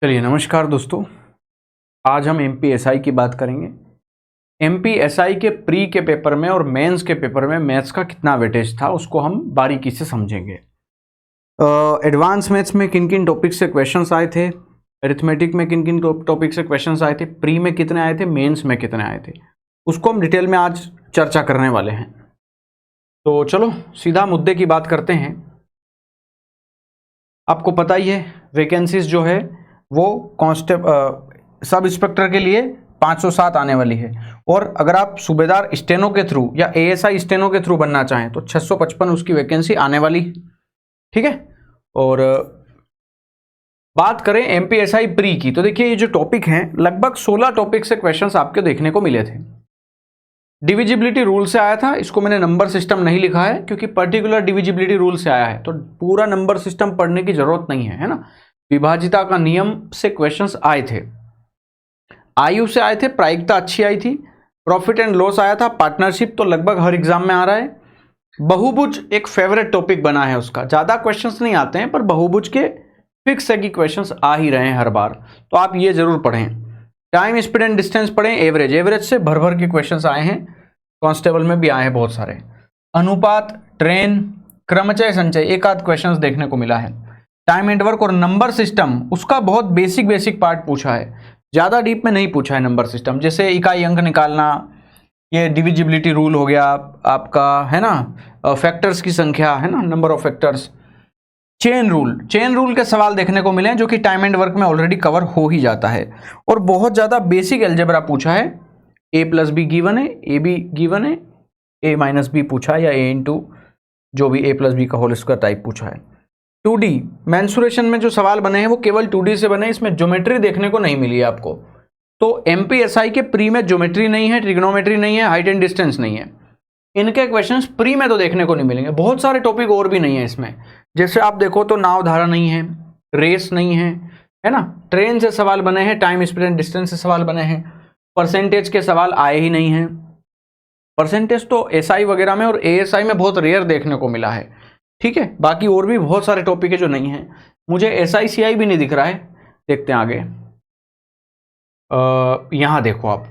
चलिए नमस्कार दोस्तों, आज हम एमपीएसआई की बात करेंगे। एमपीएसआई के प्री के पेपर में और मेंस के पेपर में मैथ्स का कितना वेटेज था उसको हम बारीकी से समझेंगे। एडवांस मैथ्स में किन किन टॉपिक से क्वेश्चंस आए थे, अरिथमेटिक में किन किन टॉपिक से क्वेश्चंस आए थे, प्री में कितने आए थे, मेंस में कितने आए थे, उसको हम डिटेल में आज चर्चा करने वाले हैं। तो चलो सीधा मुद्दे की बात करते हैं। आपको पता ही है वैकेंसीज जो है वो सब इंस्पेक्टर के लिए 507 आने वाली है, और अगर आप सूबेदार स्टेनो के थ्रू या एएसआई स्टेनो के थ्रू बनना चाहें तो 655 उसकी वैकेंसी आने वाली है। ठीक है, और बात करें एमपीएसआई प्री की तो देखिए ये जो टॉपिक हैं लगभग 16 टॉपिक से क्वेश्चंस आपके देखने को मिले थे। डिविजिबिलिटी रूल से आया था, इसको मैंने नंबर सिस्टम नहीं लिखा है क्योंकि पर्टिकुलर डिविजिबिलिटी रूल से आया है तो पूरा नंबर सिस्टम पढ़ने की जरूरत नहीं है, है ना। विभाजिता का नियम से क्वेश्चंस आए थे, आयु से आए थे, प्रायिकता अच्छी आई थी, प्रॉफिट एंड लॉस आया था, पार्टनरशिप तो लगभग हर एग्जाम में आ रहा है, बहुभुज एक फेवरेट टॉपिक बना है उसका, ज्यादा क्वेश्चंस नहीं आते हैं पर बहुभुज के फिक्स है कि क्वेश्चंस आ ही रहे हैं हर बार, तो आप ये जरूर पढ़ें। टाइम स्पीड एंड डिस्टेंस पढ़ें, एवरेज से भर भर के क्वेश्चंस आए हैं, कांस्टेबल में भी आए हैं बहुत सारे। अनुपात, ट्रेन, क्रमचय संचय एक आध क्वेश्चंस देखने को मिला है। टाइम एंड वर्क और नंबर सिस्टम उसका बहुत बेसिक पार्ट पूछा है, ज़्यादा डीप में नहीं पूछा है नंबर सिस्टम, जैसे इकाई अंक निकालना, ये डिविजिबिलिटी रूल हो गया आपका, है ना, फैक्टर्स की संख्या, है ना, number of factors, chain rule के सवाल देखने को मिले हैं जो कि टाइम एंड वर्क में ऑलरेडी कवर हो ही जाता है। और बहुत ज़्यादा बेसिक अलजेब्रा पूछा है, a प्लस बी गिवन है, ए बी गिवन है, a माइनस बी पूछा है या a इंटू जो भी a प्लस बी का होल स्क्वायर टाइप पूछा है। 2D मेंसुरेशन में जो सवाल बने हैं वो केवल 2D से बने, इसमें ज्योमेट्री देखने को नहीं मिली है आपको। तो एमपीएसआई के प्री में ज्योमेट्री नहीं है, ट्रिग्नोमेट्री नहीं है, हाइट एंड डिस्टेंस नहीं है, इनके क्वेश्चंस प्री में तो देखने को नहीं मिलेंगे। बहुत सारे टॉपिक और भी नहीं है इसमें, जैसे आप देखो तो नाव धारा नहीं है, रेस नहीं है ना, ट्रेन से सवाल बने हैं, टाइम स्पीड एंड डिस्टेंस से सवाल बने हैं, परसेंटेज के सवाल आए ही नहीं हैं। परसेंटेज तो एसआई वगैरह में और एएसआई में बहुत रेयर देखने को मिला है। ठीक है, बाकी और भी बहुत सारे टॉपिक है जो नहीं है, मुझे एसआईसीआई भी नहीं दिख रहा है। देखते हैं आगे, यहां देखो आप,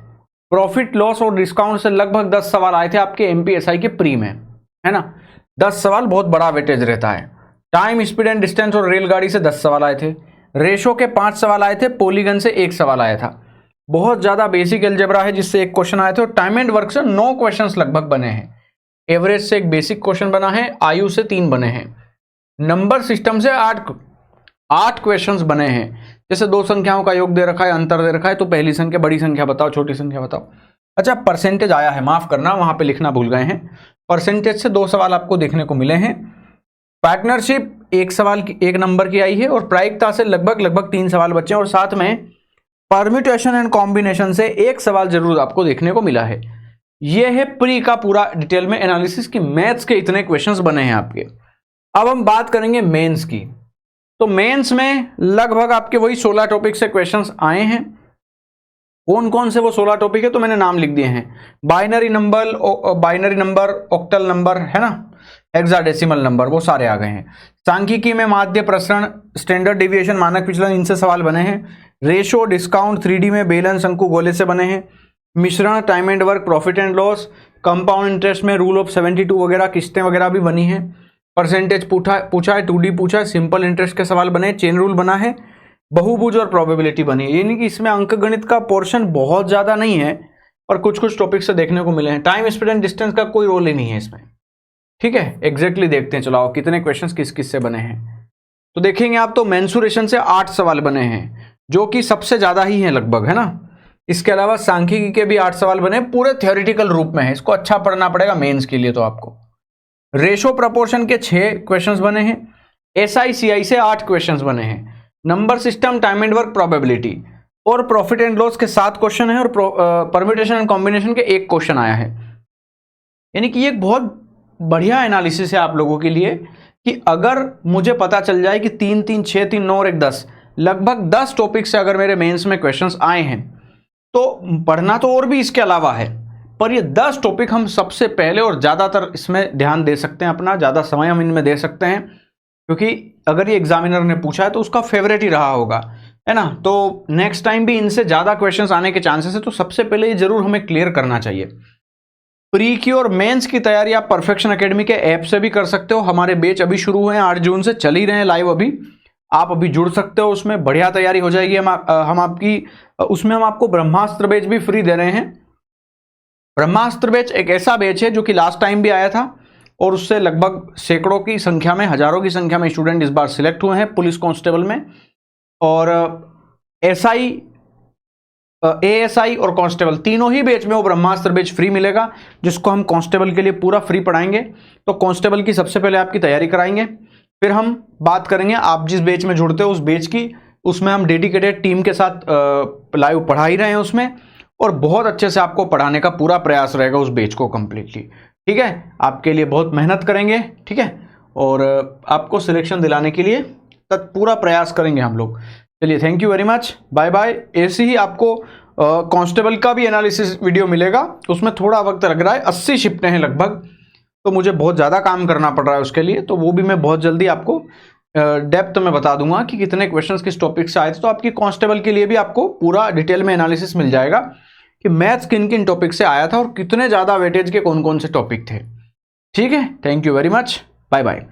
प्रॉफिट लॉस और डिस्काउंट से लगभग 10 सवाल आए थे आपके एमपीएसआई के प्री में, है ना। 10 सवाल बहुत बड़ा वेटेज रहता है। टाइम स्पीड एंड डिस्टेंस और रेलगाड़ी से 10 सवाल आए थे, रेशो के 5 सवाल आए थे, पॉलीगन से 1 सवाल आया था। बहुत ज्यादा बेसिक अलजेब्रा है जिससे 1 क्वेश्चन आए थे, और टाइम एंड वर्क से 9 क्वेश्चन लगभग बने हैं। एवरेज से एक बेसिक क्वेश्चन बना है, आयु से 3 बने हैं, नंबर सिस्टम से 8 क्वेश्चंस बने हैं। जैसे 2 संख्याओं का योग दे रखा है, अंतर दे रखा है, तो पहली संख्या बड़ी संख्या बताओ, छोटी संख्या बताओ। अच्छा, परसेंटेज आया है, माफ करना वहां पे लिखना भूल गए हैं, परसेंटेज से 2 सवाल आपको देखने को मिले हैं। पार्टनरशिप 1 सवाल की 1 नंबर की आई है, और प्रायिकता से लगभग 3 सवाल बचे, और साथ में परम्यूटेशन एंड कॉम्बिनेशन से 1 सवाल जरूर आपको देखने को मिला है। यह है प्री का पूरा डिटेल में एनालिसिस की मैथ्स के इतने क्वेश्चंस बने हैं आपके। अब हम बात करेंगे मेंस की, तो मेंस में लगभग आपके वही 16 टॉपिक से क्वेश्चंस आए हैं। कौन कौन से वो 16 टॉपिक है तो मैंने नाम लिख दिए हैं, बाइनरी नंबर, ऑक्टल नंबर, है ना, हेक्साडेसिमल नंबर, वो सारे आ गए हैं। सांख्यिकी में माध्य प्रसरण, स्टैंडर्ड डिविएशन, मानक विचलन, इनसे सवाल बने हैं। रेशो, डिस्काउंट, 3D में बेलन, शंकु, गोले से बने हैं। मिश्रण, time and work, profit and loss, compound interest में रूल ऑफ 72 वगैरह, किस्तें वगैरह भी बनी है। परसेंटेज पूछा है, 2D पूछा है, सिंपल इंटरेस्ट के सवाल बने, चेन रूल बना है, बहुभुज और प्रोबेबिलिटी बनी है। यानी कि इसमें अंक गणित का पोर्शन बहुत ज्यादा नहीं है और कुछ टॉपिक से देखने को मिले हैं। टाइम स्पीड एंड डिस्टेंस का कोई रोल ही नहीं है इसमें। ठीक है, एग्जैक्टली देखते हैं, चलो कितने क्वेश्चंस किस से बने हैं। तो देखेंगे आप तो मेंसुरेशन से 8 सवाल बने हैं जो कि सबसे ज्यादा ही है लगभग, है ना। इसके अलावा सांख्यिकी के भी 8 सवाल बने, पूरे थ्योरेटिकल रूप में है, इसको अच्छा पढ़ना पड़ेगा मेंस के लिए तो आपको। रेशो प्रपोर्शन के 6 क्वेश्चंस बने हैं, एसआईसीआई से 8 क्वेश्चंस बने हैं, number system, time and work, probability और प्रॉफिट एंड लॉस के 7 क्वेश्चन है, और परम्यूटेशन एंड कॉम्बिनेशन के 1 क्वेश्चन आया है। यानी कि ये एक बहुत बढ़िया एनालिसिस है आप लोगों के लिए कि अगर मुझे पता चल जाए कि 3, 3, 6, 3, 9 और 1, 10, लगभग 10 टॉपिक से अगर मेरे मेंस में क्वेश्चंस आए हैं तो पढ़ना तो और भी इसके अलावा है, पर ये 10 टॉपिक हम सबसे पहले और ज़्यादातर इसमें ध्यान दे सकते हैं, अपना ज़्यादा समय हम इनमें दे सकते हैं, क्योंकि अगर ये एग्जामिनर ने पूछा है तो उसका फेवरेट ही रहा होगा। है ना। तो नेक्स्ट टाइम भी इनसे ज़्यादा क्वेश्चंस आने के चांसेस है, तो सबसे पहले ये जरूर हमें क्लियर करना चाहिए। प्री की और मेंस की तैयारी आप परफेक्शन एकेडमी के ऐप से भी कर सकते हो। हमारे बैच अभी शुरू हुए हैं, 8 जून से चल ही रहे हैं लाइव अभी। आप अभी जुड़ सकते हो, उसमें बढ़िया तैयारी हो जाएगी। हम आपकी उसमें हम आपको ब्रह्मास्त्र बैच भी फ्री दे रहे हैं। ब्रह्मास्त्र बैच एक ऐसा बैच है जो कि लास्ट टाइम भी आया था और उससे लगभग सैकड़ों की संख्या में, हजारों की संख्या में स्टूडेंट इस बार सिलेक्ट हुए हैं पुलिस कांस्टेबल में। और एसआई, एएसआई और कांस्टेबल तीनों ही बैच में वो ब्रह्मास्त्र बैच फ्री मिलेगा, जिसको हम कांस्टेबल के लिए पूरा फ्री पढ़ाएंगे। तो कांस्टेबल की सबसे पहले आपकी तैयारी कराएंगे, फिर हम बात करेंगे आप जिस बैच में जुड़ते हो उस बैच की। उसमें हम डेडिकेटेड टीम के साथ लाइव पढ़ा ही रहे हैं उसमें, और बहुत अच्छे से आपको पढ़ाने का पूरा प्रयास रहेगा उस बैच को कंप्लीटली। ठीक है, आपके लिए बहुत मेहनत करेंगे, ठीक है, और आपको सिलेक्शन दिलाने के लिए पूरा प्रयास करेंगे हम लोग। चलिए, thank you very much, bye bye. ऐसे ही आपको कांस्टेबल का भी एनालिसिस वीडियो मिलेगा, उसमें थोड़ा वक्त लग रहा है, 80 शिफ्टें हैं लगभग, तो मुझे बहुत ज़्यादा काम करना पड़ रहा है उसके लिए। तो वो भी मैं बहुत जल्दी आपको डेप्थ में बता दूंगा कि कितने क्वेश्चंस किस टॉपिक से आए थे। तो आपकी कांस्टेबल के लिए भी आपको पूरा डिटेल में एनालिसिस मिल जाएगा कि मैथ्स किन किन टॉपिक से आया था और कितने ज़्यादा वेटेज के कौन कौन से टॉपिक थे। ठीक है, thank you very much, bye bye.